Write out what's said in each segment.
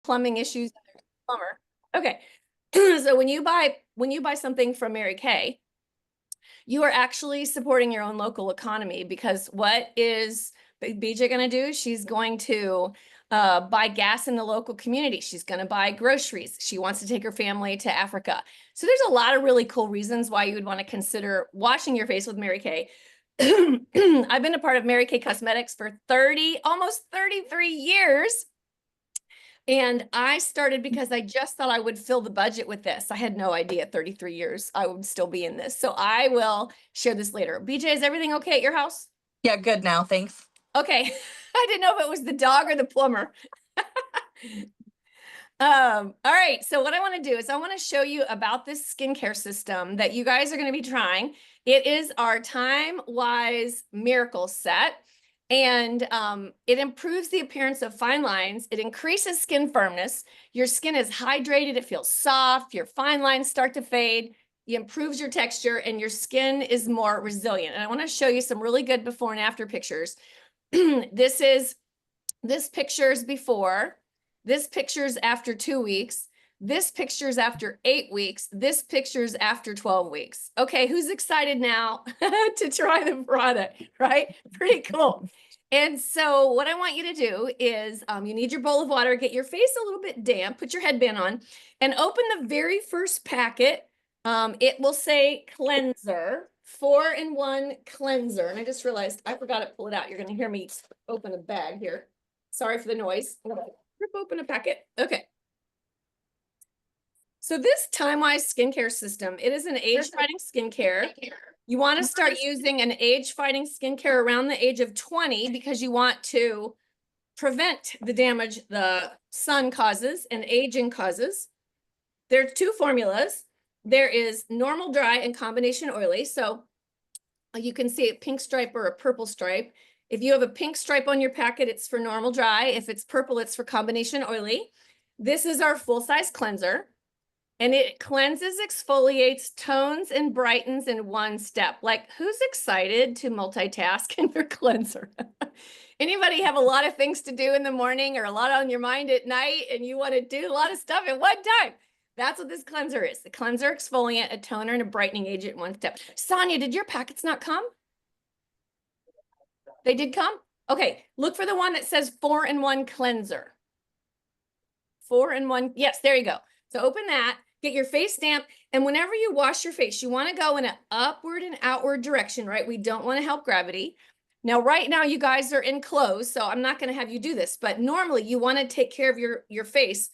plumbing issues, plumber. Okay. So when you buy something from Mary Kay, you are actually supporting your own local economy, because what is BJ going to do? She's going to buy gas in the local community. She's going to buy groceries. She wants to take her family to Africa. So there's a lot of really cool reasons why you would want to consider washing your face with Mary Kay. I've been a part of Mary Kay Cosmetics for almost 33 years. And I started because I just thought I would fill the budget with this. I had no idea 33 years I would still be in this. So I will share this later. BJ, is everything okay at your house? Yeah, good now. Thanks. Okay. I didn't know if it was the dog or the plumber. All right. So what I want to do is I want to show you about this skincare system that you guys are going to be trying. It is our Time-Wise Miracle Set. And it improves the appearance of fine lines. It increases skin firmness. Your skin is hydrated. It feels soft. Your fine lines start to fade. It improves your texture, and your skin is more resilient. And I want to show you some really good before and after pictures. This picture's before. This picture's after 2 weeks. This picture's after 8 weeks. This picture's after 12 weeks. Okay, who's excited now to try the product, right? Pretty cool. And so what I want you to do is you need your bowl of water, get your face a little bit damp, put your headband on, and open the very first packet. It will say cleanser, 4-in-1 cleanser. And I just realized I forgot to pull it out. You're going to hear me open a bag here. Sorry for the noise. I'm gonna rip open a packet. Okay. So this Time-Wise skincare system, it is an age-fighting skincare. You want to start using an age-fighting skincare around the age of 20, because you want to prevent the damage the sun causes and aging causes. There are 2 formulas. There is normal dry and combination oily. So you can see a pink stripe or a purple stripe. If you have a pink stripe on your packet, it's for normal dry. If it's purple, it's for combination oily. This is our full-size cleanser. And it cleanses, exfoliates, tones, and brightens in one step. Like, who's excited to multitask in their cleanser? Anybody have a lot of things to do in the morning or a lot on your mind at night, and you want to do a lot of stuff at one time? That's what this cleanser is. The cleanser, exfoliant, a toner, and a brightening agent in one step. Sonia, did your packets not come? They did come? Okay, look for the one that says 4-in-1 cleanser. 4-in-1. Yes, there you go. So open that. Get your face damp, and whenever you wash your face, you want to go in an upward and outward direction, right? We don't want to help gravity. Now, right now, you guys are in clothes, so I'm not going to have you do this, but normally you want to take care of your face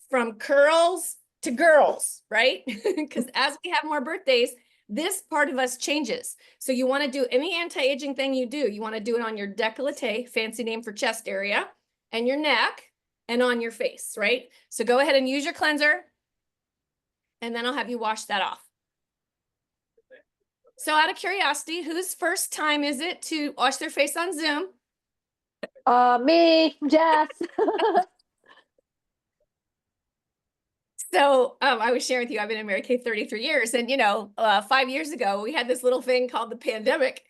from curls to girls, right? Because as we have more birthdays, this part of us changes. So you want to do any anti-aging thing you do. You want to do it on your décolleté, fancy name for chest area, and your neck, and on your face, right? So go ahead and use your cleanser, and then I'll have you wash that off. So out of curiosity, whose first time is it to wash their face on Zoom? Me, Jess. So I was sharing with you, I've been in Mary Kay 33 years. And, 5 years ago, we had this little thing called the pandemic.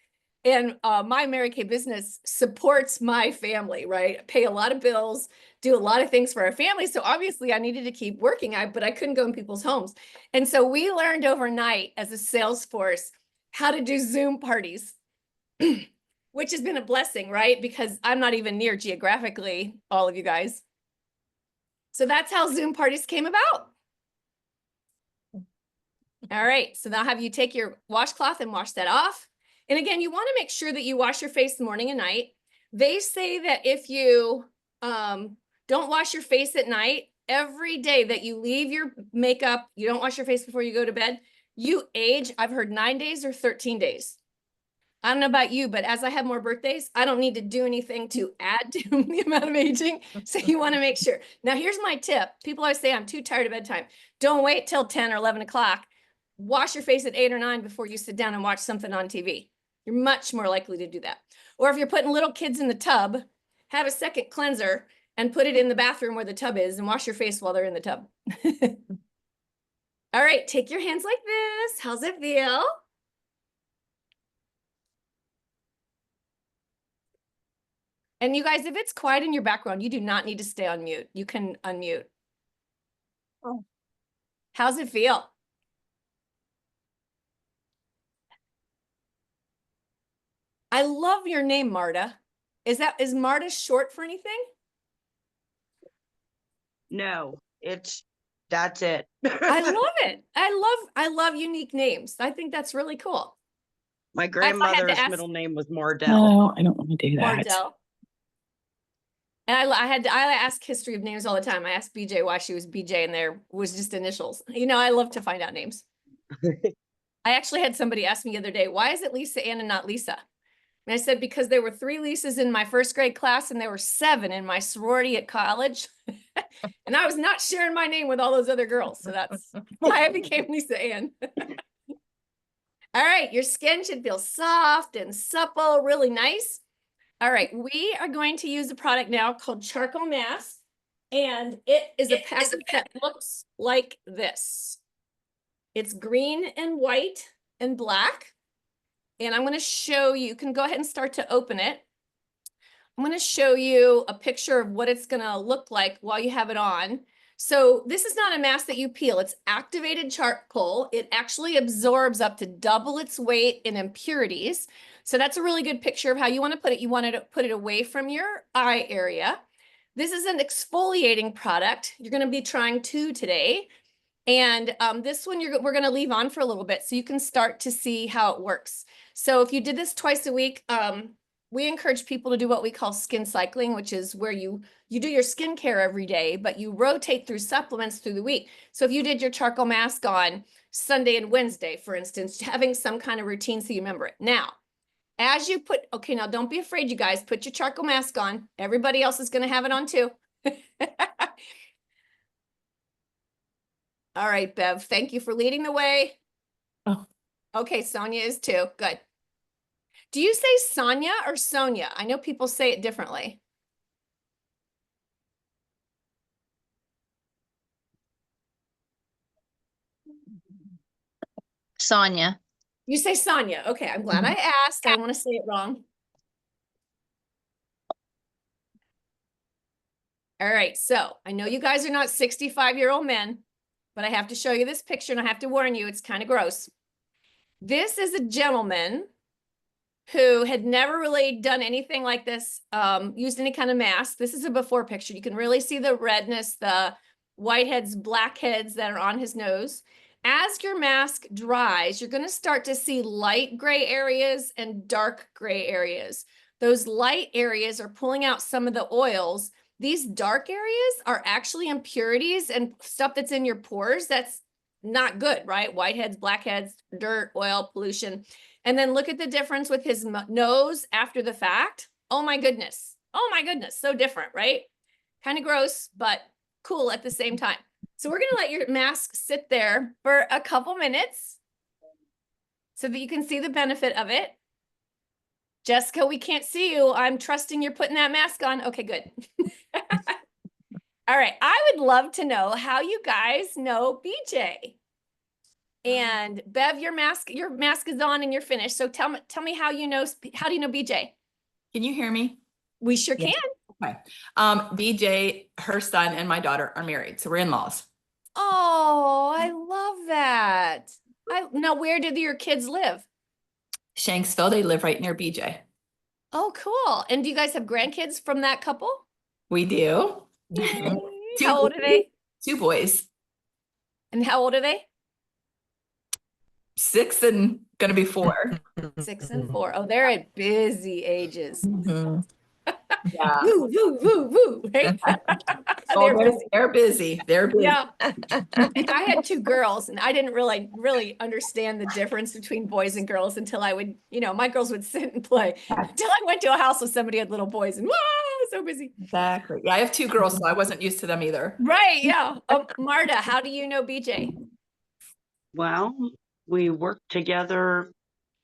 And my Mary Kay business supports my family, right? I pay a lot of bills, do a lot of things for our family. So obviously I needed to keep working, but I couldn't go in people's homes. And so we learned overnight as a sales force how to do Zoom parties, which has been a blessing, right? Because I'm not even near geographically, all of you guys. So that's how Zoom parties came about. All right, so now have you take your washcloth and wash that off. And again, you want to make sure that you wash your face morning and night. They say that if you don't wash your face at night, every day that you leave your makeup, you don't wash your face before you go to bed, you age, I've heard 9 days or 13 days. I don't know about you, but as I have more birthdays, I don't need to do anything to add to the amount of aging. So you want to make sure. Now, here's my tip. People always say, I'm too tired of bedtime. Don't wait till 10 or 11 o'clock. Wash your face at 8 or 9 before you sit down and watch something on TV. You're much more likely to do that. Or if you're putting little kids in the tub, have a second cleanser and put it in the bathroom where the tub is and wash your face while they're in the tub. All right, take your hands like this. How's it feel? And you guys, if it's quiet in your background, you do not need to stay on mute. You can unmute. Oh. How's it feel? I love your name, Marta. Is Marta short for anything? No, that's it. I love it. I love unique names. I think that's really cool. My If I had to grandmother's ask middle name was Mardell. No, I don't want to do that. Mardell. And I ask history of names all the time. I asked BJ why she was BJ and there was just initials. You know, I love to find out names. I actually had somebody ask me the other day, why is it Lisa Ann and not Lisa? And I said, because there were 3 Lisas in my first grade class and there were 7 in my sorority at college. And I was not sharing my name with all those other girls. So that's why I became Lisa Ann. All right, your skin should feel soft and supple, really nice. All right, we are going to use a product now called Charcoal Mask. And it is a package that looks like this. It's green and white and black. And I'm going to show you, you can go ahead and start to open it. I'm going to show you a picture of what it's going to look like while you have it on. So this is not a mask that you peel. It's activated charcoal. It actually absorbs up to double its weight in impurities. So that's a really good picture of how you want to put it. You want to put it away from your eye area. This is an exfoliating product. You're going to be trying 2 today. And this one we're going to leave on for a little bit so you can start to see how it works. So if you did this twice a week, we encourage people to do what we call skin cycling, which is where you do your skincare every day, but you rotate through supplements through the week. So if you did your charcoal mask on Sunday and Wednesday, for instance, having some kind of routine so you remember it. Now, as you put, okay, now don't be afraid, you guys, put your charcoal mask on. Everybody else is going to have it on too. All right, Bev, thank you for leading the way. Oh. Okay, Sonia is too. Good. Do you say Sonia or Sonia? I know people say it differently. Sonia. You say Sonia. Okay, I'm glad I asked. I don't want to say it wrong. All right, so I know you guys are not 65-year-old men, but I have to show you this picture and I have to warn you, it's kind of gross. This is a gentleman who had never really done anything like this, used any kind of mask. This is a before picture. You can really see the redness, the whiteheads, blackheads that are on his nose. As your mask dries, you're going to start to see light gray areas and dark gray areas. Those light areas are pulling out some of the oils. These dark areas are actually impurities and stuff that's in your pores that's not good, right? Whiteheads, blackheads, dirt, oil, pollution. And then look at the difference with his nose after the fact. Oh my goodness. Oh my goodness. So different, right? Kind of gross, but cool at the same time. So we're going to let your mask sit there for a couple minutes so that you can see the benefit of it. Jessica, we can't see you. I'm trusting you're putting that mask on. Okay, good. All right. I would love to know how you guys know BJ. And Bev, your mask is on and you're finished. So tell me how do you know BJ? Can you hear me? We sure Yeah. can. Okay. BJ, her son, and my daughter are married, so we're in-laws. Oh, I love that. Now, where did your kids live? Shanksville, they live right near BJ. Oh, cool. And do you guys have grandkids from that couple? We do. Yay. Two How old are they? 2 boys. And how old are they? 6 and gonna be 4. 6 and 4. Oh, they're at busy ages. Yeah. Woo, woo, woo, woo. Right? They're busy. They're busy. Yeah. I had 2 girls and I didn't really understand the difference between boys and girls until I would, my girls would sit and play until I went to a house with somebody who had little boys and wow, so busy. Exactly. Yeah, I have 2 girls, so I wasn't used to them either. Right. Yeah. Marta, how do you know BJ? Well, we worked together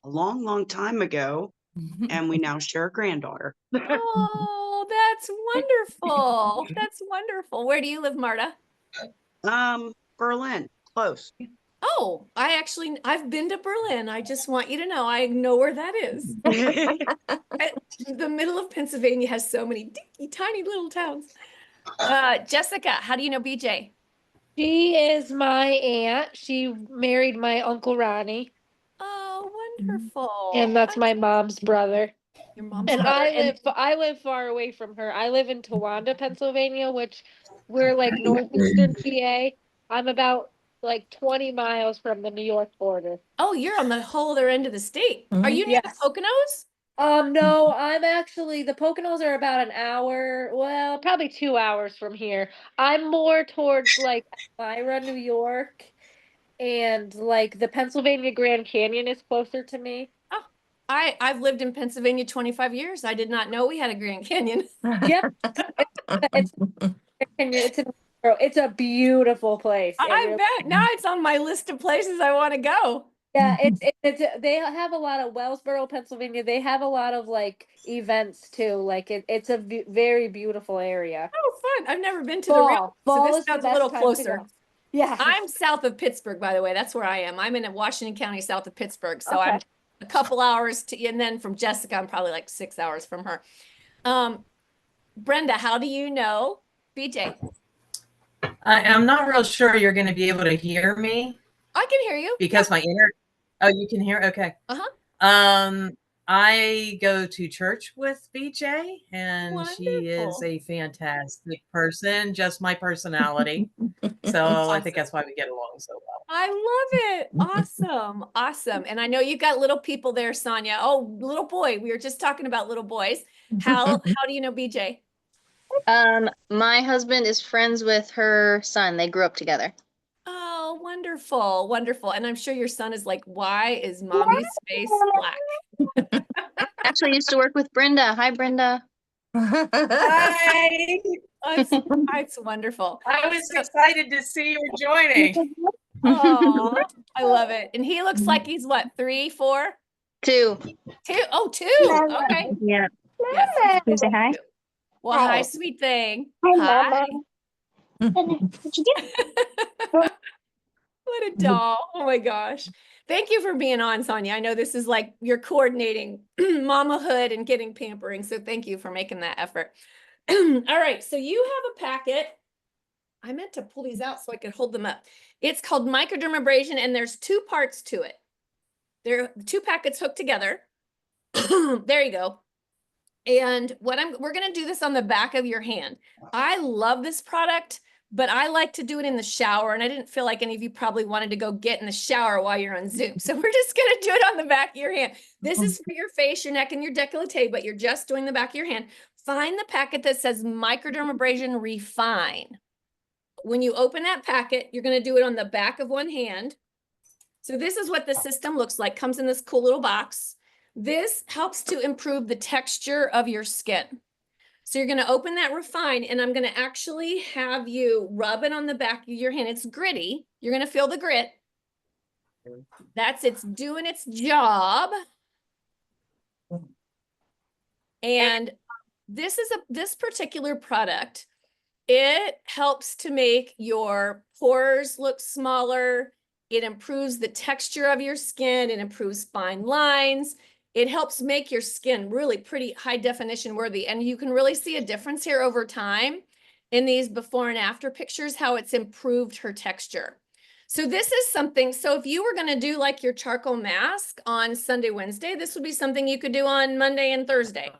a long, long time ago, and we now share a granddaughter. Oh, that's wonderful. That's wonderful. Where do you live, Marta? Berlin, close. Oh, I've been to Berlin. I just want you to know, I know where that is. The middle of Pennsylvania has so many dinky, tiny little towns. Jessica, how do you know BJ? She is my aunt. She married my Uncle Ronnie, Oh, wonderful. and that's my mom's brother. Your mom's And brother. I live far away from her. I live in Towanda, Pennsylvania, which we're like northeastern PA. I'm about like 20 miles from the New York border. Oh, you're on the whole other end of the state. Are you near the Yes. Poconos? No, I'm actually, the Poconos are about an hour, well, probably 2 hours from here. I'm more towards like Elmira, New York, and like the Pennsylvania Grand Canyon is closer to me. I've lived in Pennsylvania 25 years. I did not know we had a Grand Canyon. Yep. It's a beautiful place. It I really- bet now it's on my list of places I want to go. Yeah, they have a lot of Wellsboro, Pennsylvania. They have a lot of like events too. Like it's a very beautiful area. Oh, fun. I've never been to the real, so Fall this is the sounds a best little time to closer. go. Yeah. I'm south of Pittsburgh, by the way. That's where I am. I'm in Washington County, south of Pittsburgh. So I'm Okay. a couple hours to, and then from Jessica, I'm probably like 6 hours from her. Brenda, how do you know BJ? I'm not real sure you're going to be able to hear me I can hear you. because my internet. Oh, you can hear? Okay. Uh-huh. I go to church with BJ, and she is Wonderful. a fantastic person, just my personality. So I think that's why we get along so well. I love it. Awesome. Awesome. And I know you got little people there, Sonia. Oh, little boy. We were just talking about little boys. How do you know BJ? My husband is friends with her son. They grew up together. Oh, wonderful. Wonderful. And I'm sure your son is like, why is mommy's face black? Actually used to work with Brenda. Hi, Brenda. Hi. It's wonderful. I was excited to see you joining. Oh, I love it. And he looks like he's what, 3, 4? 2. 2? Oh, 2. Okay. Yeah. Yes, he's Can you say hi? two. Well, hi, sweet thing. Hi, Hi. What a doll. Oh my gosh. Thank you for being on, Sonia. I know this is like you're coordinating mamahood and getting pampering. So thank you for making that effort. All right. So you have a packet. I meant to pull these out so I could hold them up. It's called microdermabrasion, and there's 2 parts to it. There are 2 packets hooked together. There you go. And we're going to do this on the back of your hand. I love this product, but I like to do it in the shower. And I didn't feel like any of you probably wanted to go get in the shower while you're on Zoom. So we're just going to do it on the back of your hand. This is for your face, your neck, and your décolleté, but you're just doing the back of your hand. Find the packet that says microdermabrasion refine. When you open that packet, you're going to do it on the back of one hand. So this is what the system looks like. Comes in this cool little box. This helps to improve the texture of your skin. So you're going to open that refine, and I'm going to actually have you rub it on the back of your hand. It's gritty. You're going to feel the grit. It's doing its job. And this particular product, it helps to make your pores look smaller. It improves the texture of your skin. It improves fine lines. It helps make your skin really pretty high definition worthy. And you can really see a difference here over time in these before and after pictures, how it's improved her texture. So this is something, so if you were going to do like your charcoal mask on Sunday, Wednesday, this would be something you could do on Monday and Thursday.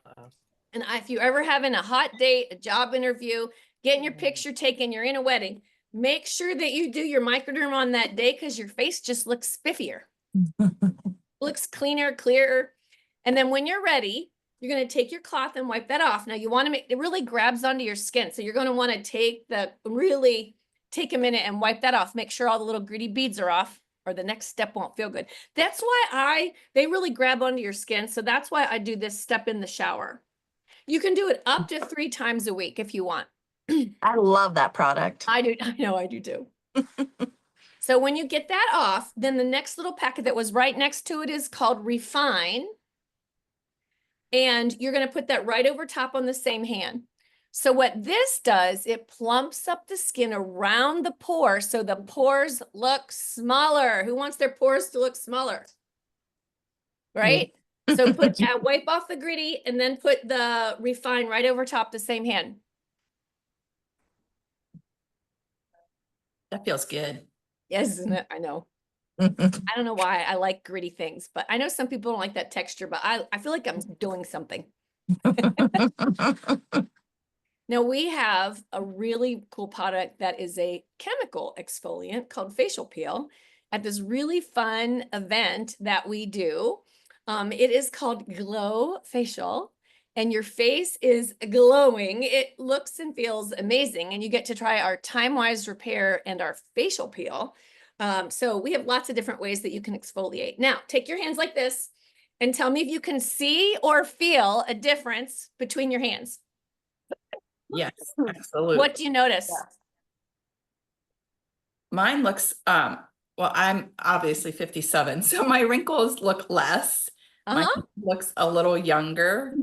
And if you're ever having a hot date, a job interview, getting your picture taken, you're in a wedding, make sure that you do your microderm on that day because your face just looks spiffier. Looks cleaner, clearer. And then when you're ready, you're going to take your cloth and wipe that off. Now you want to it really grabs onto your skin. So you're going to want to really take a minute and wipe that off. Make sure all the little gritty beads are off, or the next step won't feel good. That's why they really grab onto your skin. So that's why I do this step in the shower. You can do it up to 3 times a week if you want. I love that product. I do. I know I do too. So when you get that off, then the next little packet that was right next to it is called Refine. And you're going to put that right over top on the same hand. So what this does, it plumps up the skin around the pore so the pores look smaller. Who wants their pores to look smaller? Right? So put wipe off the gritty and then put the Refine right over top the same hand. That feels good. Yes, isn't it? I know. I don't know why I like gritty things, but I know some people don't like that texture, but I feel like I'm doing something. Now we have a really cool product that is a chemical exfoliant called Facial Peel at this really fun event that we do. It is called Glow Facial, and your face is glowing. It looks and feels amazing, and you get to try our Time-Wise Repair and our Facial Peel. So we have lots of different ways that you can exfoliate. Now, take your hands like this and tell me if you can see or feel a difference between your hands. Yes, absolutely. What do you notice? Mine looks, well, I'm obviously 57, so my wrinkles look less. Mine Uh-huh, looks a little younger.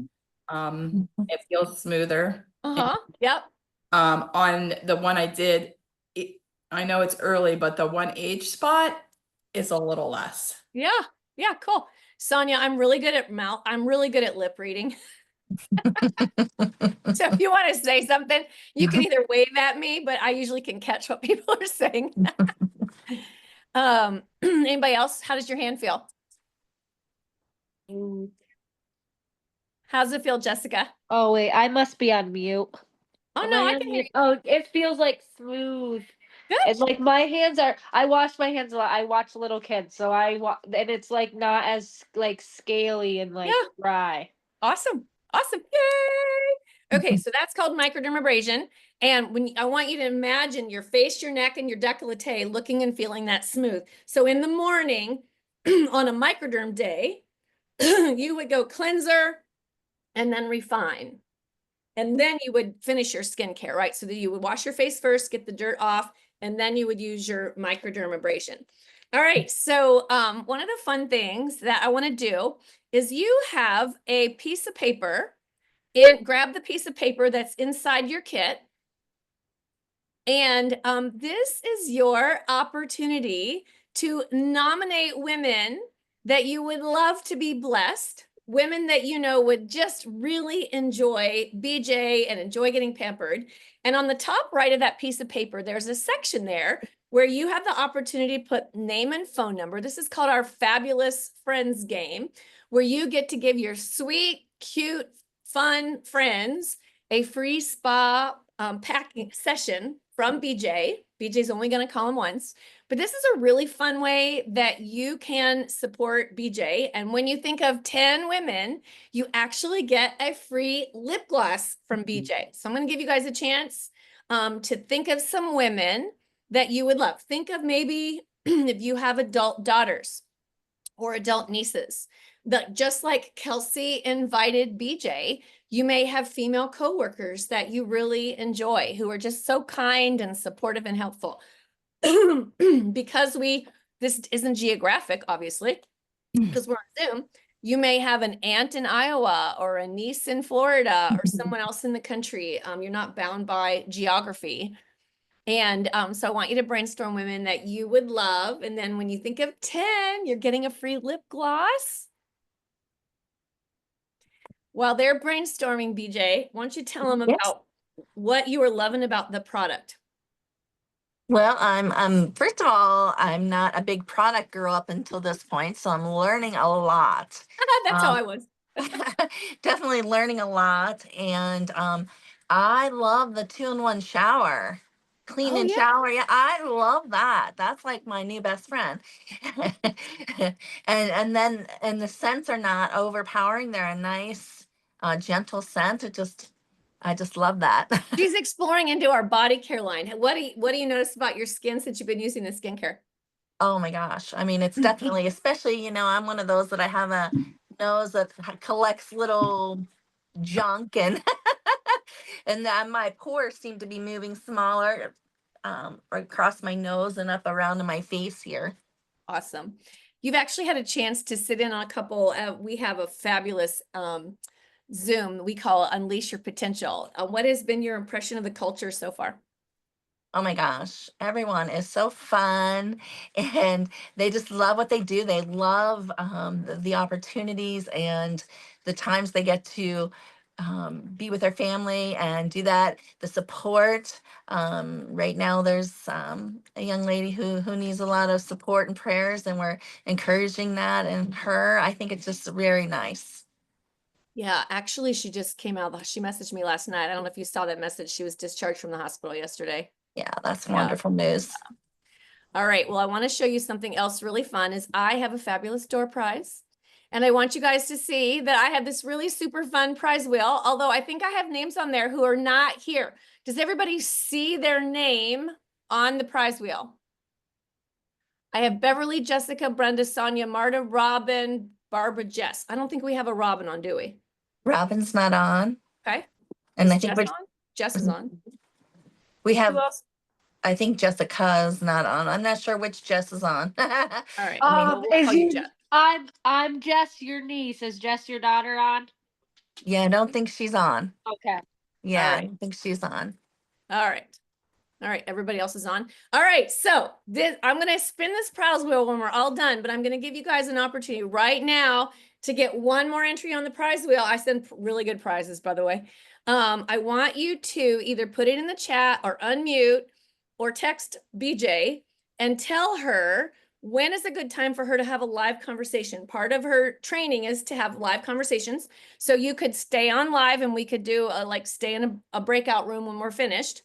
It feels smoother. uh-huh, yep. On the one I did, I know it's early, but the one age spot is a little less. Yeah, yeah, cool. Sonia, I'm really good at lip reading. So if you want to say something, you can either wave at me, but I usually can catch what people are saying. Anybody else? How does your hand feel? How's it feel, Jessica? Oh wait, I must be on mute. Oh Am no, I I on can hear mute? you. Oh, it feels like smooth. Good. It's like my hands are. I wash my hands a lot. I watch little kids, so and it's like not as like scaly and like Yeah. dry. Awesome. Awesome. Yay. Okay, so that's called microdermabrasion. And I want you to imagine your face, your neck, and your décolleté looking and feeling that smooth. So in the morning on a microderm day, you would go cleanser and then refine. And then you would finish your skincare, right? So that you would wash your face first, get the dirt off, and then you would use your microdermabrasion. All right, so one of the fun things that I want to do is you have a piece of paper, and grab the piece of paper that's inside your kit. And this is your opportunity to nominate women that you would love to be blessed, women that you know would just really enjoy BJ and enjoy getting pampered. And on the top right of that piece of paper, there's a section there where you have the opportunity to put name and phone number. This is called our Fabulous Friends game, where you get to give your sweet, cute, fun friends a free spa packing session from BJ. BJ's only going to call them once, but this is a really fun way that you can support BJ. And when you think of 10 women, you actually get a free lip gloss from BJ. So I'm going to give you guys a chance to think of some women that you would love. Think of maybe if you have adult daughters or adult nieces, that just like Kelsey invited BJ, you may have female coworkers that you really enjoy who are just so kind and supportive and helpful. Because this isn't geographic, obviously, because we're on Zoom, you may have an aunt in Iowa or a niece in Florida or someone else in the country. You're not bound by geography. And so I want you to brainstorm women that you would love. And then when you think of 10, you're getting a free lip gloss. While they're brainstorming, BJ, why don't you tell them about what you are loving about the product? Well, I'm first of all, I'm not a big product girl up until this point, so I'm learning a lot. That's how I was. Definitely learning a lot, and I love the 2-in-1 shower. Clean Oh, and yeah. shower. Yeah, I love that. That's like my new best friend. And then the scents are not overpowering. They're a nice, gentle scent. I just love that. She's exploring into our body care line. What do you notice about your skin since you've been using the skincare? Oh my gosh. I mean, it's definitely, especially, I'm one of those that I have a nose that collects little junk and and then my pores seem to be moving smaller right across my nose and up around my face here. Awesome. You've actually had a chance to sit in on a couple. We have a fabulous Zoom. We call it Unleash Your Potential. What has been your impression of the culture so far? Oh my gosh, everyone is so fun and they just love what they do. They love the opportunities and the times they get to be with their family and do that. The support. Right now, there's a young lady who needs a lot of support and prayers, and we're encouraging that in her. I think it's just very nice. Yeah, actually, she just came out. She messaged me last night. I don't know if you saw that message. She was discharged from the hospital yesterday. Yeah, that's Yeah. wonderful news. All right. Well, I want to show you something else really fun is I have a fabulous door prize. And I want you guys to see that I have this really super fun prize wheel, although I think I have names on there who are not here. Does everybody see their name on the prize wheel? I have Beverly, Jessica, Brenda, Sonia, Marta, Robin, Barbara, Jess. I don't think we have a Robin on, do we? Robin's not on, Okay. and Is I think Jess on? Jess is on. we Who have. else? I think Jessica's not on. I'm not sure which Jess is on. All right. Um, We'll call you Jess. I'm Jess, your niece. Is Jess your daughter on? Yeah, I don't think she's on. Okay. Yeah, I right. don't think she's on. All right. All right, everybody else is on. All right, so I'm going to spin this prize wheel when we're all done, but I'm going to give you guys an opportunity right now to get one more entry on the prize wheel. I send really good prizes, by the way. I want you to either put it in the chat or unmute or text BJ and tell her when is a good time for her to have a live conversation. Part of her training is to have live conversations. So you could stay on live and we could do stay in a breakout room when we're finished.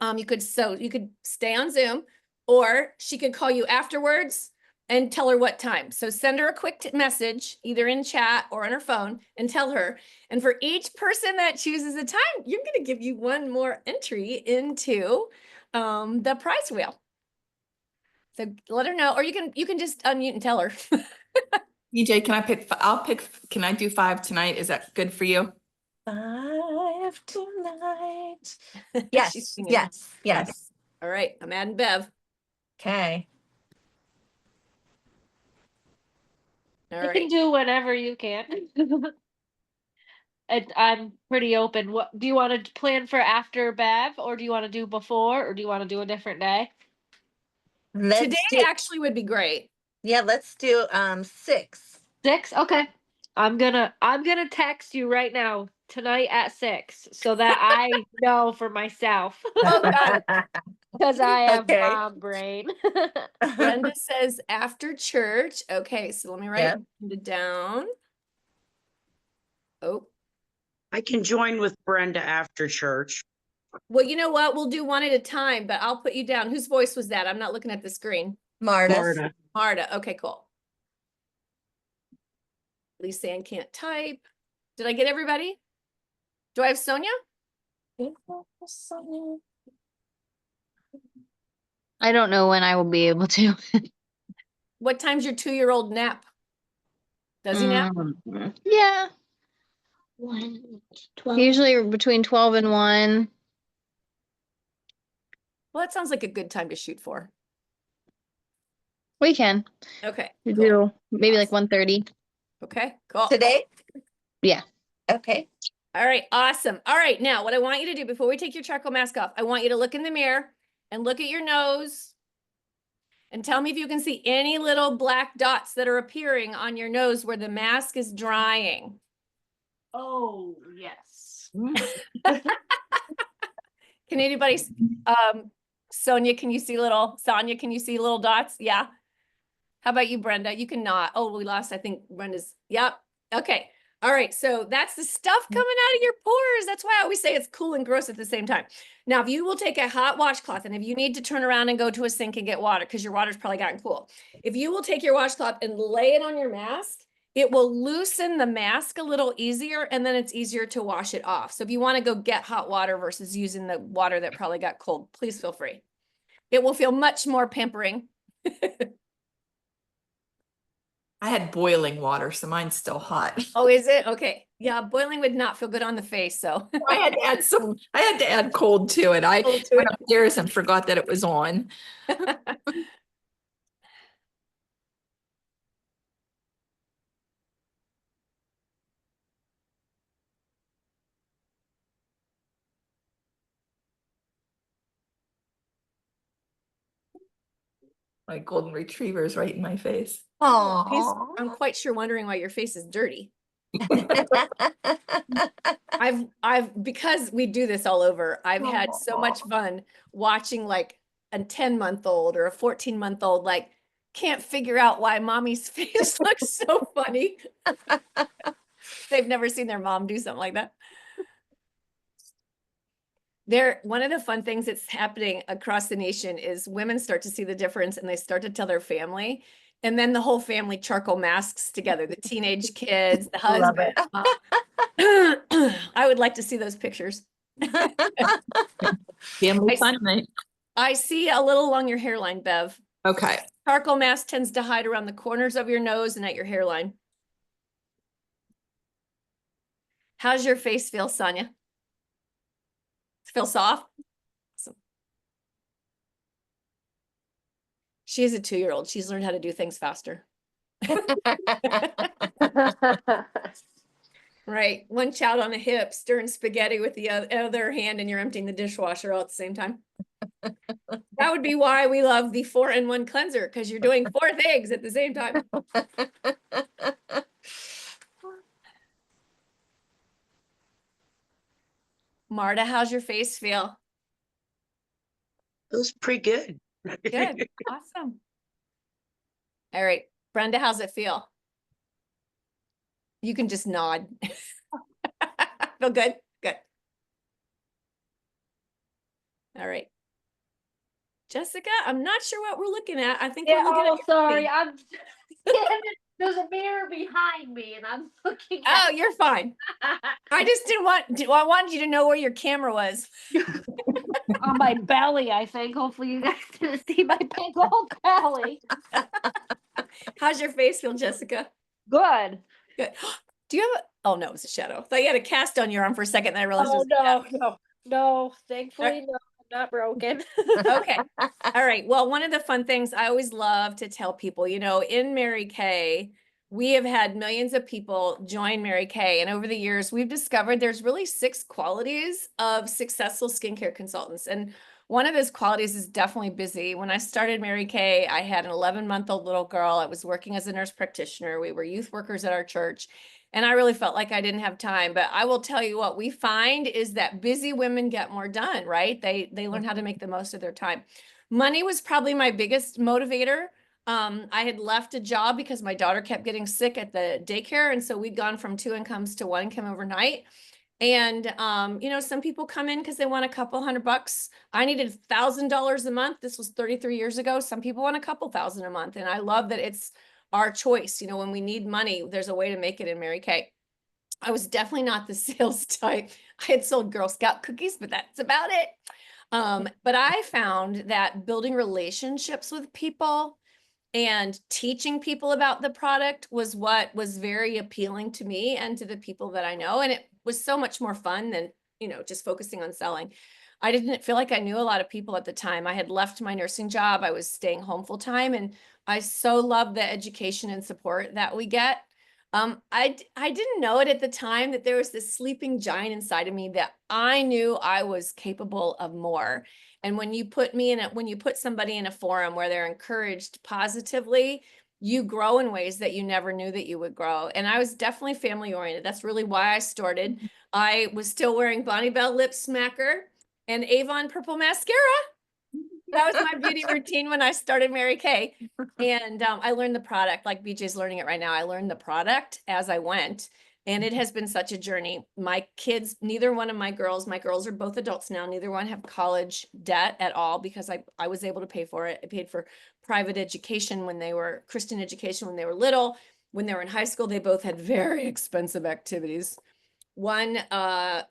You could stay on Zoom, or she could call you afterwards and tell her what time. So send her a quick message, either in chat or on her phone, and tell her. And for each person that chooses a time, you're going to give you one more entry into the prize wheel. So let her know, or you can just unmute and tell her. EJ, can I pick? Can I do 5 tonight? Is that good for you? 5 tonight. She's Yes, singing. yes. All right, I'm adding Bev. Okay. All You right. can do whatever you can. I'm pretty open. What do you want to plan for after Bev, or do you want to do before, or do you want to do a different day? Today actually would be great. Let's do 6. 6? Okay. I'm gonna text you right now tonight at 6 so that I know for myself. Oh, God. Because I have Okay. mom brain. Brenda says after church. Okay, so let me write it down. Oh, I can join with Brenda after church. well, you know what? We'll do one at a time, but I'll put you down. Whose voice was that? I'm not looking at the screen. Marta. Marta. Okay, cool. Lisa Ann can't type. Did I get everybody? Do I have Sonia? I don't know when I will be able to. What time's your 2-year-old nap? Does he nap? Yeah. Usually between 12 and 1. Well, that sounds like a good time to shoot for. We can Okay. we Cool. do maybe like Awesome. 1:30. Okay, cool. Today? Yeah. Okay. All right, awesome. All right, now what I want you to do before we take your charcoal mask off, I want you to look in the mirror and look at your nose and tell me if you can see any little black dots that are appearing on your nose where the mask is drying. Oh, yes. Can anybody, Sonia, can you see little dots? Yeah. How about you, Brenda? You cannot. Oh, we lost, I think Brenda's, yep. Okay. All right. So that's the stuff coming out of your pores. That's why I always say it's cool and gross at the same time. Now, if you will take a hot washcloth and if you need to turn around and go to a sink and get water, because your water's probably gotten cool. If you will take your washcloth and lay it on your mask, it will loosen the mask a little easier and then it's easier to wash it off. So if you want to go get hot water versus using the water that probably got cold, please feel free. It will feel much more pampering. I had boiling water, so mine's still hot. Oh, is it? Okay. Yeah, boiling would not feel good on the face, so. I had to add cold to it. I Cold to went it. upstairs and forgot that it was on. My golden retriever's right in my face. I'm Oh. quite sure wondering why your face is dirty. Because we do this all over, I've had so much fun watching like a 10-month-old or a 14-month-old, like, can't figure out why mommy's face looks so funny. They've never seen their mom do something like that. One of the fun things that's happening across the nation is women start to see the difference and they start to tell their family. And then the whole family charcoal masks together, the teenage kids, the Love husband. I would like to see those pictures. Family I fun night. I see a little along your hairline, Bev. Okay. Charcoal mask tends to hide around the corners of your nose and at your hairline. How's your face feel, Sonia? Feel soft? Awesome. She is a 2-year-old. She's learned how to do things faster. Right. One child on a hip stirring spaghetti with the other hand and you're emptying the dishwasher all at the same time. That would be why we love the 4-in-1 cleanser, because you're doing 4 things at the same time. Marta, how's your face feel? Feels pretty good. Good. Awesome. All right. Brenda, how's it feel? You can just nod. Feel good? Good. All right. Jessica, I'm not sure what we're looking at. I think Yeah, we're looking oh, at your sorry. feet. I'm there's a mirror behind me and I'm looking Oh, at you're fine. I just I wanted you to know where your camera was. on my belly, I think. Hopefully you guys can see my big old belly. How's your face feel, Jessica? Good. Good. Do you have oh no, it's a shadow. I thought you had a cast on your arm for a second, then I realized it Oh was a shadow. no. Thankfully, no, I'm not broken. Okay. All right. Well, one of the fun things I always love to tell people, in Mary Kay, we have had millions of people join Mary Kay. And over the years, we've discovered there's really 6 qualities of successful skincare consultants. And one of those qualities is definitely busy. When I started Mary Kay, I had an 11-month-old little girl. I was working as a nurse practitioner. We were youth workers at our church. And I really felt like I didn't have time, but I will tell you what we find is that busy women get more done, right? They learn how to make the most of their time. Money was probably my biggest motivator. I had left a job because my daughter kept getting sick at the daycare. And so we'd gone from 2 incomes to 1 income overnight. And, some people come in because they want a couple $100. I needed $1,000 a month. This was 33 years ago. Some people want a couple thousand a month. And I love that it's our choice. When we need money, there's a way to make it in Mary Kay. I was definitely not the sales type. I had sold Girl Scout cookies, but that's about it. But I found that building relationships with people and teaching people about the product was what was very appealing to me and to the people that I know. And it was so much more fun than, just focusing on selling. I didn't feel like I knew a lot of people at the time. I had left my nursing job. I was staying home full time, and I so love the education and support that we get. I didn't know it at the time that there was this sleeping giant inside of me that I knew I was capable of more. And when you put somebody in a forum where they're encouraged positively, you grow in ways that you never knew that you would grow. And I was definitely family oriented. That's really why I started. I was still wearing Bonnie Bell Lip Smacker and Avon Purple Mascara. That was my beauty routine when I started Mary Kay. And I learned the product, like BJ's learning it right now. I learned the product as I went. And it has been such a journey. My kids, neither one of my girls are both adults now. Neither one have college debt at all because I was able to pay for it. I paid for private education Christian education when they were little. When they were in high school, they both had very expensive activities. One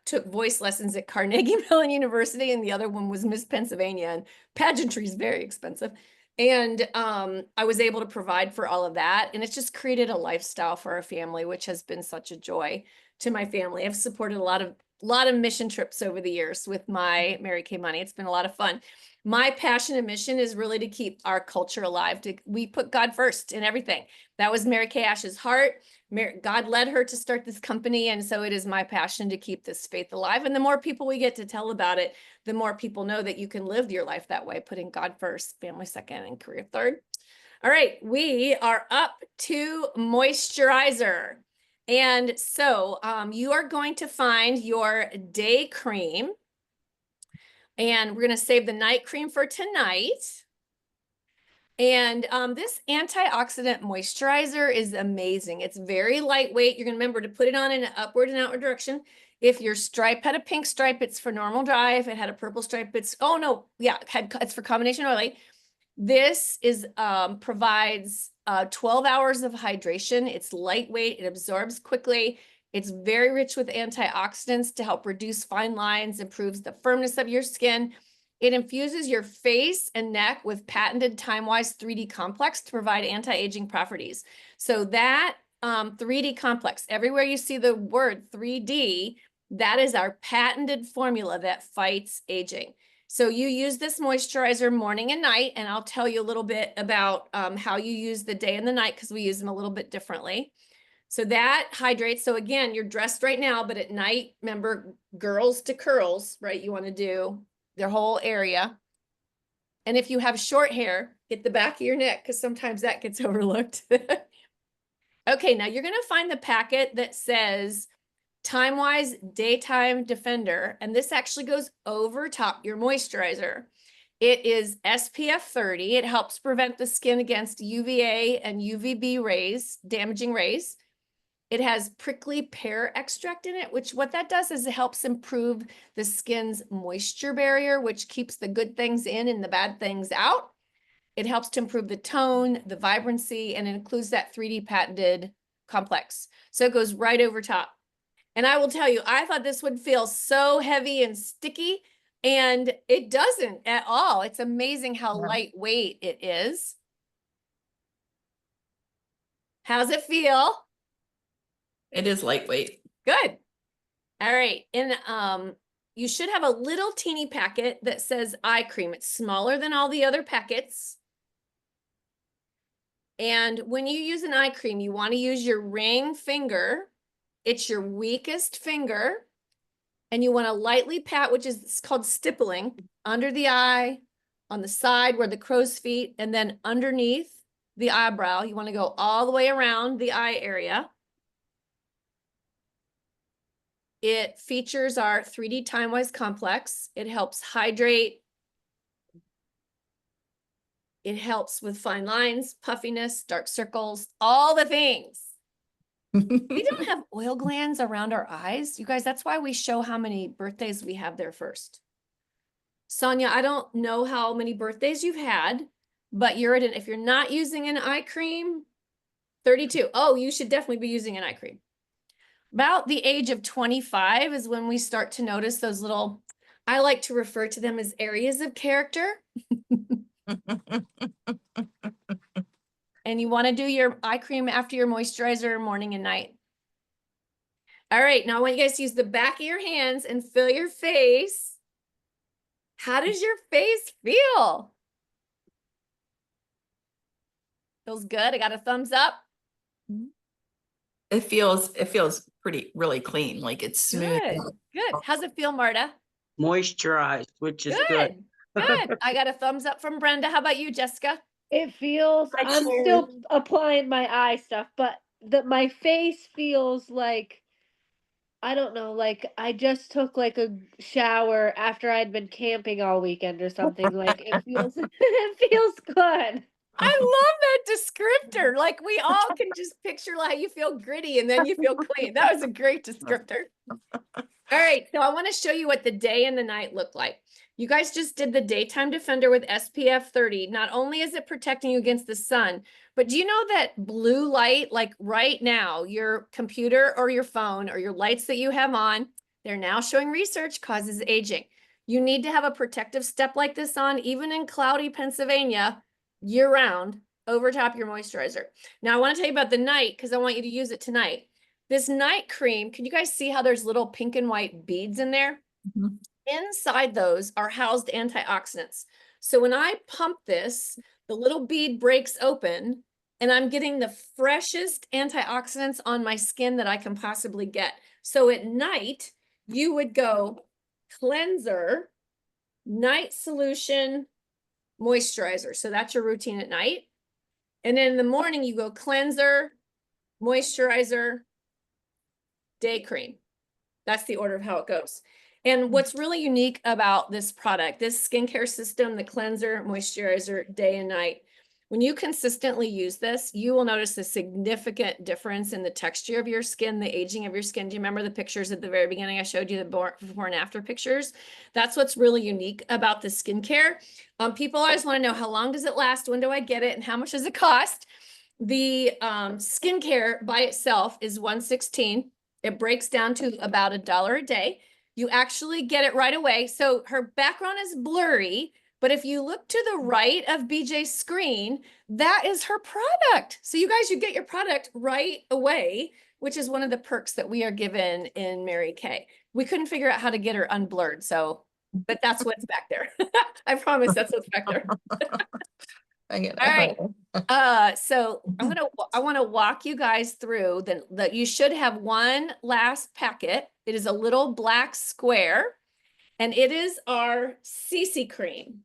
took voice lessons at Carnegie Mellon University, and the other one was Miss Pennsylvania, and pageantry is very expensive. And I was able to provide for all of that. And it's just created a lifestyle for our family, which has been such a joy to my family. I've supported a lot of lot of mission trips over the years with my Mary Kay money. It's been a lot of fun. My passion and mission is really to keep our culture alive. We put God first in everything. That was Mary Kay Ash's heart. God led her to start this company. And so it is my passion to keep this faith alive. And the more people we get to tell about it, the more people know that you can live your life that way, putting God first, family second, and career third. All right, we are up to moisturizer. And so you are going to find your day cream. And we're going to save the night cream for tonight. And this antioxidant moisturizer is amazing. It's very lightweight. You're going to remember to put it on in an upward and outward direction. If your stripe had a pink stripe, it's for normal dry. If it had a purple stripe, it's, oh no, yeah, it's for combination oily. This is provides 12 hours of hydration. It's lightweight. It absorbs quickly. It's very rich with antioxidants to help reduce fine lines, improves the firmness of your skin. It infuses your face and neck with patented Time-Wise 3D complex to provide anti-aging properties. So that 3D complex, everywhere you see the word 3D, that is our patented formula that fights aging. So you use this moisturizer morning and night, and I'll tell you a little bit about how you use the day and the night because we use them a little bit differently. So that hydrates. So again, you're dressed right now, but at night, remember, girls to curls, right? You want to do their whole area. And if you have short hair, get the back of your neck because sometimes that gets overlooked. Okay, now you're going to find the packet that says Time-Wise Daytime Defender, and this actually goes over top your moisturizer. It is SPF 30. It helps prevent the skin against UVA and UVB rays, damaging rays. It has prickly pear extract in it, which what that does is it helps improve the skin's moisture barrier, which keeps the good things in and the bad things out. It helps to improve the tone, the vibrancy, and it includes that 3D patented complex. So it goes right over top. And I will tell you, I thought this would feel so heavy and sticky, and it doesn't at all. It's amazing how lightweight it is. How's it feel? It is lightweight. Good. All right. And you should have a little teeny packet that says eye cream. It's smaller than all the other packets. And when you use an eye cream, you want to use your ring finger. It's your weakest finger. And you want to lightly pat, which is called stippling, under the eye, on the side where the crow's feet, and then underneath the eyebrow. You want to go all the way around the eye area. It features our 3D Time-Wise complex. It helps hydrate. It helps with fine lines, puffiness, dark circles, all the things. We don't have oil glands around our eyes. You guys, that's why we show how many birthdays we have there first. Sonia, I don't know how many birthdays you've had, but if you're not using an eye cream, 32. Oh, you should definitely be using an eye cream. About the age of 25 is when we start to notice those little, I like to refer to them as areas of character. And you want to do your eye cream after your moisturizer morning and night. All right, now I want you guys to use the back of your hands and feel your face. How does your face feel? Feels good. I got a thumbs up. It feels really clean. Like it's smooth. Good, good. How's it feel, Marta? Moisturized, which is good. Good. I got a thumbs up from Brenda. How about you, Jessica? It feels, Hi, I'm Sharon. still applying my eye stuff, but my face feels like, I don't know, like I just took like a shower after I'd been camping all weekend or something. Like it feels, it feels good. I love that descriptor. Like we all can just picture like you feel gritty and then you feel clean. That was a great descriptor. All right, so I want to show you what the day and the night look like. You guys just did the Daytime Defender with SPF 30. Not only is it protecting you against the sun, but do you know that blue light, like right now, your computer or your phone or your lights that you have on, they're now showing research causes aging. You need to have a protective step like this on, even in cloudy Pennsylvania, year round, over top your moisturizer. Now I want to tell you about the night because I want you to use it tonight. This night cream, can you guys see how there's little pink and white beads in there? Mhm. Inside those are housed antioxidants. So when I pump this, the little bead breaks open and I'm getting the freshest antioxidants on my skin that I can possibly get. So at night, you would go cleanser, night solution, moisturizer. So that's your routine at night. And then in the morning, you go cleanser, moisturizer, day cream. That's the order of how it goes. And what's really unique about this product, this skincare system, the cleanser, moisturizer, day and night, when you consistently use this, you will notice a significant difference in the texture of your skin, the aging of your skin. Do you remember the pictures at the very beginning? I showed you the before and after pictures. That's what's really unique about the skincare. People always want to know, how long does it last? When do I get it? And how much does it cost? The skincare by itself is $116. It breaks down to about $1 a day. You actually get it right away. So her background is blurry, but if you look to the right of BJ's screen, that is her product. So you guys, you get your product right away, which is one of the perks that we are given in Mary Kay. We couldn't figure out how to get her unblurred. So, but that's what's back there. I promise that's what's back there. I get it. All right. So I want to walk you guys through that you should have one last packet. It is a little black square and it is our CC cream.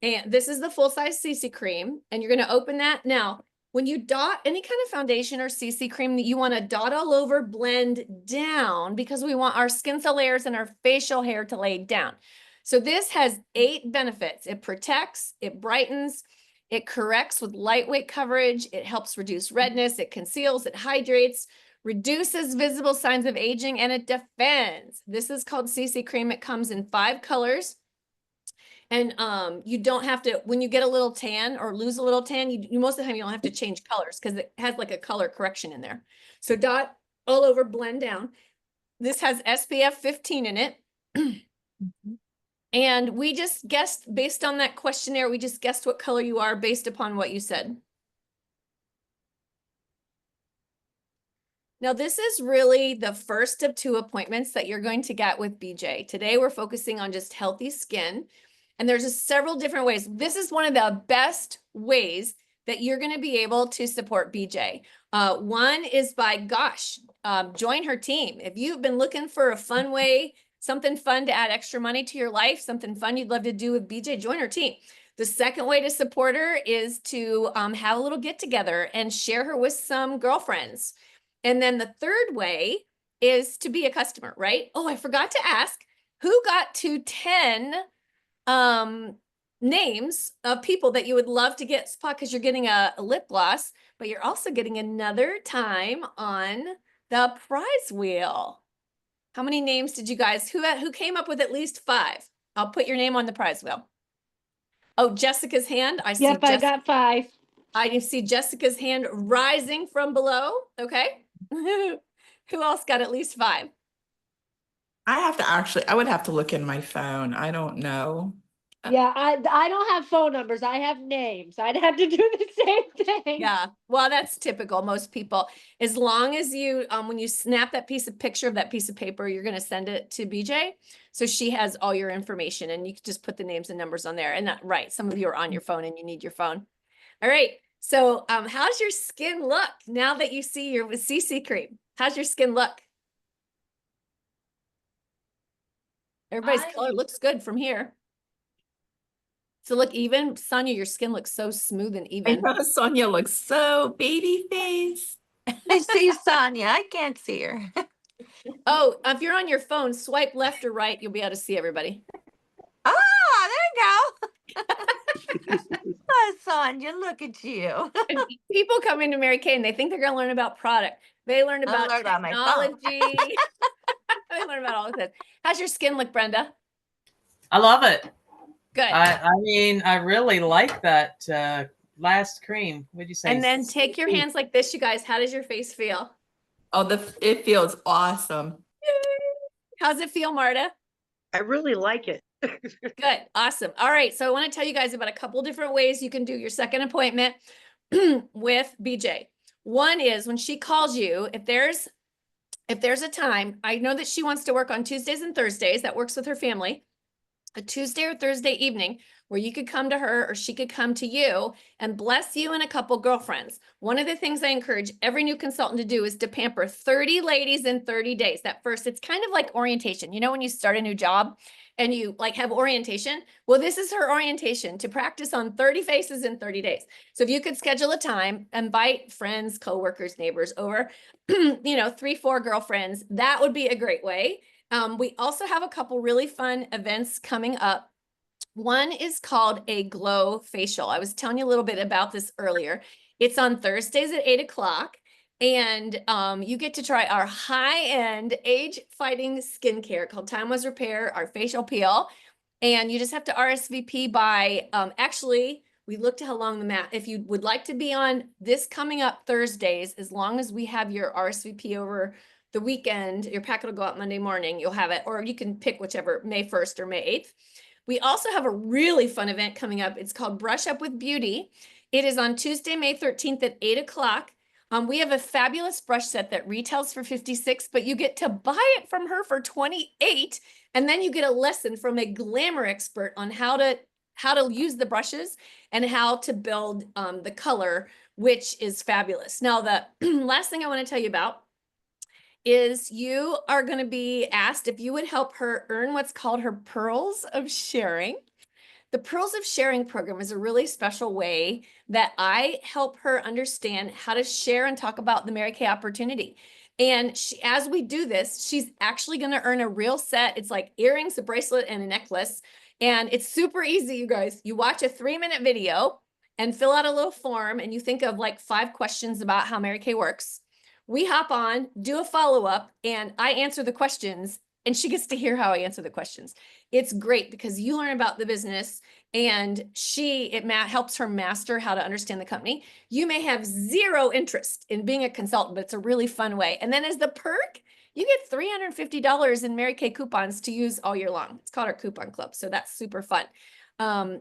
And this is the full size CC cream and you're going to open that. Now, when you dot any kind of foundation or CC cream that you want to dot all over, blend down because we want our skin cell layers and our facial hair to lay down. So this has 8 benefits. It protects, it brightens, it corrects with lightweight coverage, it helps reduce redness, it conceals, it hydrates, reduces visible signs of aging, and it defends. This is called CC cream. It comes in 5 colors. And you don't have to, when you get a little tan or lose a little tan, you most of the time you don't have to change colors because it has like a color correction in there. So dot all over, blend down. This has SPF 15 in it. And we just guessed based on that questionnaire, we just guessed what color you are based upon what you said. Now, this is really the first of 2 appointments that you're going to get with BJ. Today, we're focusing on just healthy skin. And there's just several different ways. This is one of the best ways that you're going to be able to support BJ. One is by, join her team. If you've been looking for a fun way, something fun to add extra money to your life, something fun you'd love to do with BJ, join her team. The second way to support her is to have a little get together and share her with some girlfriends. And then the third way is to be a customer, right? Oh, I forgot to ask, who got to 10 names of people that you would love to get spot because you're getting a lip gloss, but you're also getting another time on the prize wheel. How many names did you guys, who came up with at least 5? I'll put your name on the prize wheel. Oh, Jessica's hand. I see. Yep, I got 5. I see Jessica's hand rising from below. Okay. Who else got at least 5? I would have to look in my phone. I don't know. Yeah, I don't have phone numbers. I have names. I'd have to do the same thing. Yeah, well, that's typical. Most people, as long as you, when you snap that picture of that piece of paper, you're going to send it to BJ. So she has all your information and you can just put the names and numbers on there. And that, right, some of you are on your phone and you need your phone. All right. So how's your skin look now that you see your CC cream? How's your skin look? Everybody's color looks good from here. So look even, Sonia, your skin looks so smooth and I even. know Sonia looks so baby face. I see Sonia. I can't see her. Oh, if you're on your phone, swipe left or right, you'll be able to see everybody. Oh, there you go. Oh, Sonia, look at you. And people come into Mary Kay and they think they're going to learn about product. They learn I'll about learn about my phone. technology. They learn about all of this. How's your skin look, Brenda? I love it. Good. I mean, I really like that last cream. What'd you say? And then take your hands like this, you guys. How does your face feel? Oh, it feels awesome. How's it feel, Marta? I really like it. Good. Awesome. All right. So I want to tell you guys about a couple different ways you can do your second appointment with BJ. One is when she calls you, if there's a time, I know that she wants to work on Tuesdays and Thursdays, that works with her family, a Tuesday or Thursday evening where you could come to her or she could come to you and bless you and a couple girlfriends. One of the things I encourage every new consultant to do is to pamper 30 ladies in 30 days. That first, it's kind of like orientation. You know, when you start a new job and you like have orientation, well, this is her orientation to practice on 30 faces in 30 days. So if you could schedule a time, invite friends, coworkers, neighbors over, 3-4 girlfriends, that would be a great way. We also have a couple really fun events coming up. One is called a glow facial. I was telling you a little bit about this earlier. It's on Thursdays at 8 o'clock. And you get to try our high-end age-fighting skincare called Time Was Repair, our facial peel. And you just have to RSVP by, actually, we looked at how long the map, if you would like to be on this coming up Thursdays, as long as we have your RSVP over the weekend, your packet will go out Monday morning, you'll have it, or you can pick whichever, May 1st or May 8th. We also have a really fun event coming up. It's called Brush Up with Beauty. It is on Tuesday, May 13th at 8 o'clock. We have a fabulous brush set that retails for $56, but you get to buy it from her for $28. And then you get a lesson from a glamour expert on how to use the brushes and how to build the color, which is fabulous. Now, the last thing I want to tell you about is you are going to be asked if you would help her earn what's called her Pearls of Sharing. The Pearls of Sharing program is a really special way that I help her understand how to share and talk about the Mary Kay opportunity. And as we do this, she's actually going to earn a real set. It's like earrings, a bracelet, and a necklace. And it's super easy, you guys. You watch a 3-minute video and fill out a little form, and you think of like 5 questions about how Mary Kay works. We hop on, do a follow-up, and I answer the questions, and she gets to hear how I answer the questions. It's great because you learn about the business, and it helps her master how to understand the company. You may have 0 interest in being a consultant, but it's a really fun way. And then as the perk, you get $350 in Mary Kay coupons to use all year long. It's called our coupon club, so that's super fun.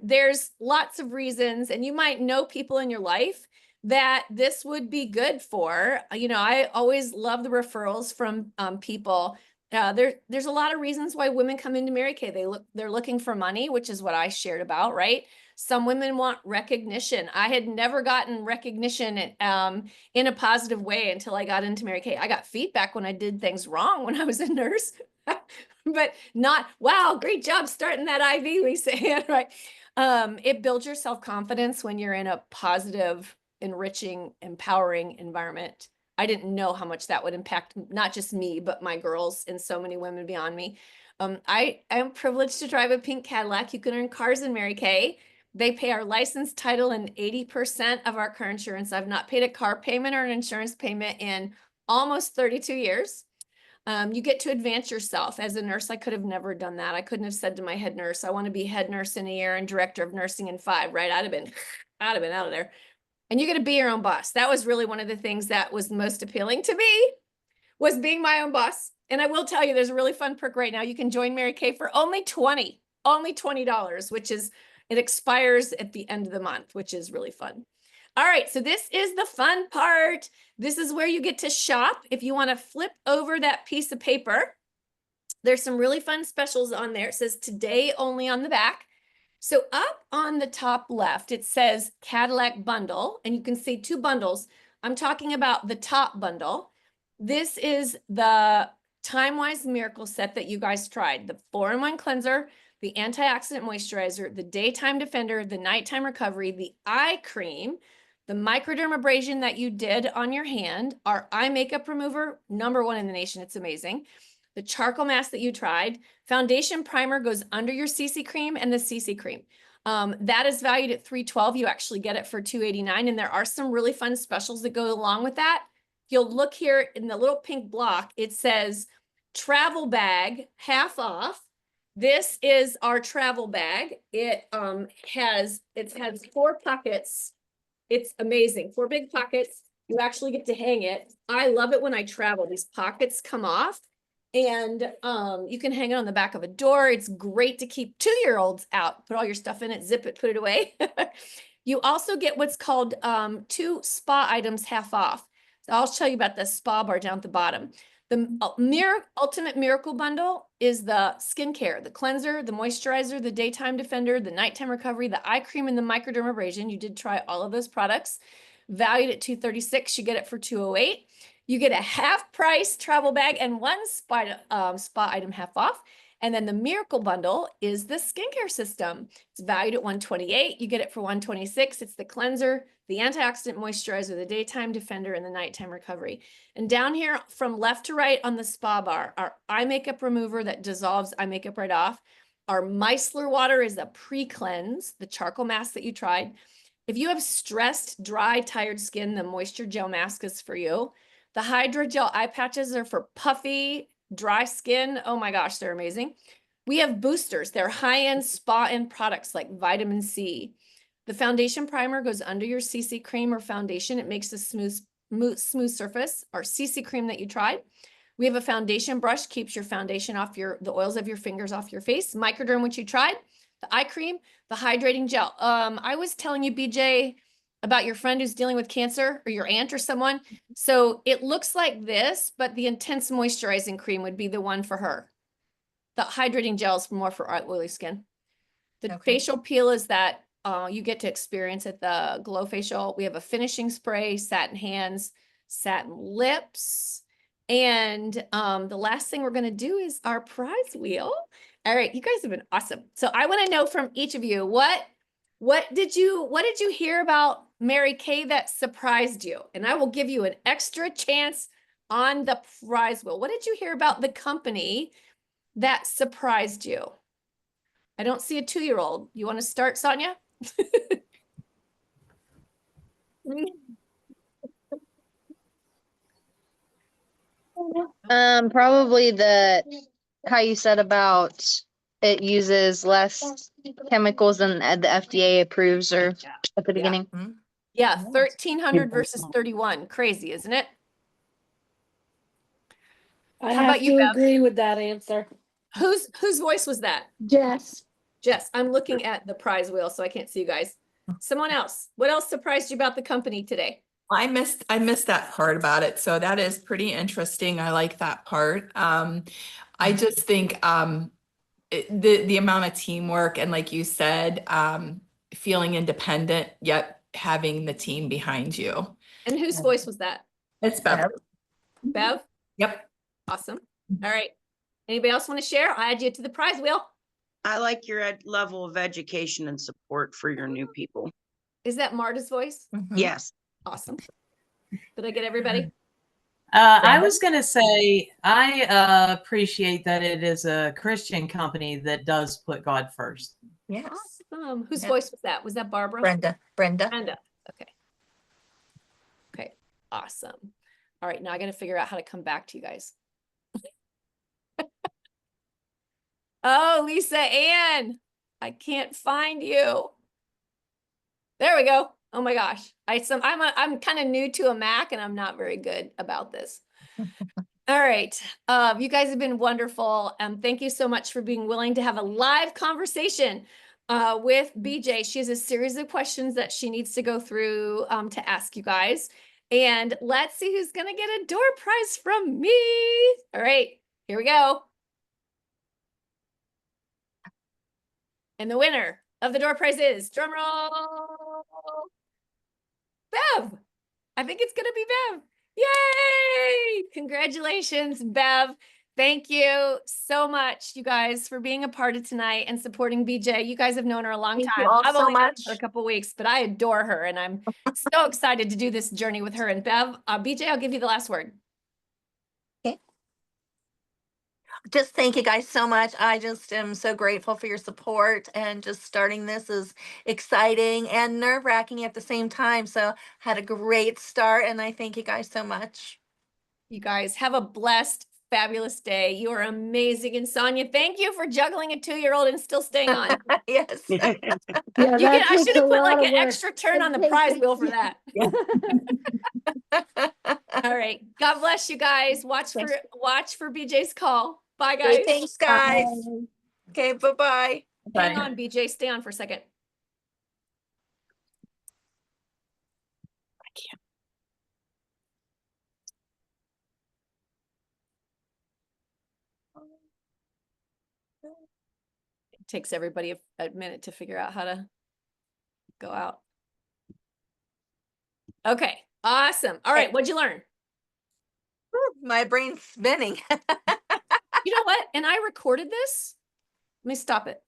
There's lots of reasons, and you might know people in your life that this would be good for. I always love the referrals from people. There's a lot of reasons why women come into Mary Kay. They're looking for money, which is what I shared about, right? Some women want recognition. I had never gotten recognition in a positive way until I got into Mary Kay. I got feedback when I did things wrong when I was a nurse, but not, wow, great job starting that IV, we say, right? It builds your self-confidence when you're in a positive, enriching, empowering environment. I didn't know how much that would impact not just me, but my girls and so many women beyond me. I am privileged to drive a pink Cadillac. You can earn cars in Mary Kay. They pay our license, title, and 80% of our car insurance. I've not paid a car payment or an insurance payment in almost 32 years. You get to advance yourself. As a nurse, I could have never done that. I couldn't have said to my head nurse, I want to be head nurse in a year and director of nursing in 5, right? I'd have been out of there. And you get to be your own boss. That was really one of the things that was most appealing to me, was being my own boss. And I will tell you, there's a really fun perk right now. You can join Mary Kay for only $20, which is, it expires at the end of the month, which is really fun. All right, so this is the fun part. This is where you get to shop. If you want to flip over that piece of paper, there's some really fun specials on there. It says today only on the back. So up on the top left, it says Cadillac bundle, and you can see 2 bundles. I'm talking about the top bundle. This is the Time-Wise Miracle Set that you guys tried. The 4-in-1 cleanser, the antioxidant moisturizer, the daytime defender, the nighttime recovery, the eye cream, the microdermabrasion that you did on your hand, our eye makeup remover, #1 in the nation. It's amazing. The charcoal mask that you tried, foundation primer goes under your CC cream, and the CC cream. That is valued at $312. You actually get it for $289. And there are some really fun specials that go along with that. If you'll look here in the little pink block, it says travel bag, half off. This is our travel bag. It has 4 pockets. It's amazing. 4 big pockets. You actually get to hang it. I love it when I travel. These pockets come off. And you can hang it on the back of a door. It's great to keep 2-year-olds out. Put all your stuff in it, zip it, put it away. You also get what's called 2 spa items half off. So I'll tell you about the spa bar down at the bottom. The Ultimate Miracle Bundle is the skincare, the cleanser, the moisturizer, the daytime defender, the nighttime recovery, the eye cream, and the microdermabrasion. You did try all of those products. Valued at $236, you get it for $208. You get a half price travel bag and one spa item half off. And then the Miracle Bundle is the skincare system. It's valued at $128. You get it for $126. It's the cleanser, the antioxidant moisturizer, the daytime defender, and the nighttime recovery. And down here from left to right on the spa bar, our eye makeup remover that dissolves eye makeup right off. Our micellar water is a pre-cleanse, the charcoal mask that you tried. If you have stressed, dry, tired skin, the moisture gel mask is for you. The hydrogel eye patches are for puffy, dry skin. Oh my gosh, they're amazing. We have boosters. They're high-end spa-end products like vitamin C. The foundation primer goes under your CC cream or foundation. It makes a smooth surface. Our CC cream that you tried. We have a foundation brush, keeps your foundation off the oils of your fingers off your face. Microderm, which you tried. The eye cream, the hydrating gel. I was telling you, BJ, about your friend who's dealing with cancer, or your aunt or someone. So it looks like this, but the intense moisturizing cream would be the one for her. The hydrating gel is more for oily skin. The Okay. facial peel is that you get to experience at the Glow Facial. We have a finishing spray, satin hands, satin lips. And the last thing we're going to do is our prize wheel. All right, you guys have been awesome. So I want to know from each of you, what did you hear about Mary Kay that surprised you? And I will give you an extra chance on the prize wheel. What did you hear about the company that surprised you? I don't see a 2-year-old. You want to start, Sonia? Probably how you said about it uses less chemicals than the FDA approves or at the beginning. Yeah, 1,300 versus 31. Crazy, isn't it? I How have about you, to Bev? agree with that answer. Whose voice was that? Jess. Jess, I'm looking at the prize wheel, so I can't see you guys. Someone else. What else surprised you about the company today? I missed that part about it. So that is pretty interesting. I like that part. I just think the amount of teamwork and, like you said, feeling independent yet having the team behind you. And whose voice was that? It's better. Bev? Yep. Awesome. All right. Anybody else want to share? I'll add you to the prize wheel. I like your level of education and support for your new people. Is that Marta's voice? Yes. Awesome. Did I get everybody? I was going to say, I appreciate that it is a Christian company that does put God first. Yes. Whose Yeah. voice was that? Was that Barbara? Brenda. Brenda. Okay. Okay. Awesome. All right. Now I got to figure out how to come back to you guys. Oh, Lisa Ann, I can't find you. There we go. Oh my gosh. I'm kind of new to a Mac and I'm not very good about this. All right. You guys have been wonderful. Thank you so much for being willing to have a live conversation with BJ. She has a series of questions that she needs to go through to ask you guys. And let's see who's going to get a door prize from me. All right, here we go. And the winner of the door prize is, drum roll, Bev. I think it's going to be Bev. Yay! Congratulations, Bev. Thank you so much, you guys, for being a part of tonight and supporting BJ. You guys have known her a long Thank time. you all I've so only known her much. for a couple weeks, but I adore her and I'm so excited to do this journey with her. And Bev, BJ, I'll give you the last word. Just thank you guys so much. I just am so grateful for your support, and just starting this is exciting and nerve-wracking at the same time. So had a great start, and I thank you guys so much. You guys have a blessed, fabulous day. You are amazing. And Sonia, thank you for juggling a 2-year-old and still staying on. Yes. Yeah, I should have put like an extra turn on the prize wheel for that. All right. God bless you guys. Watch for BJ's call. Bye, guys. Great, thanks, guys. Okay, bye-bye. Hang Bye. on, BJ. Stay on for a second. It takes everybody a minute to figure out how to go out. Okay, awesome. All right, Okay. what'd you learn? My brain's spinning. You know what? And I recorded this. Let me stop it.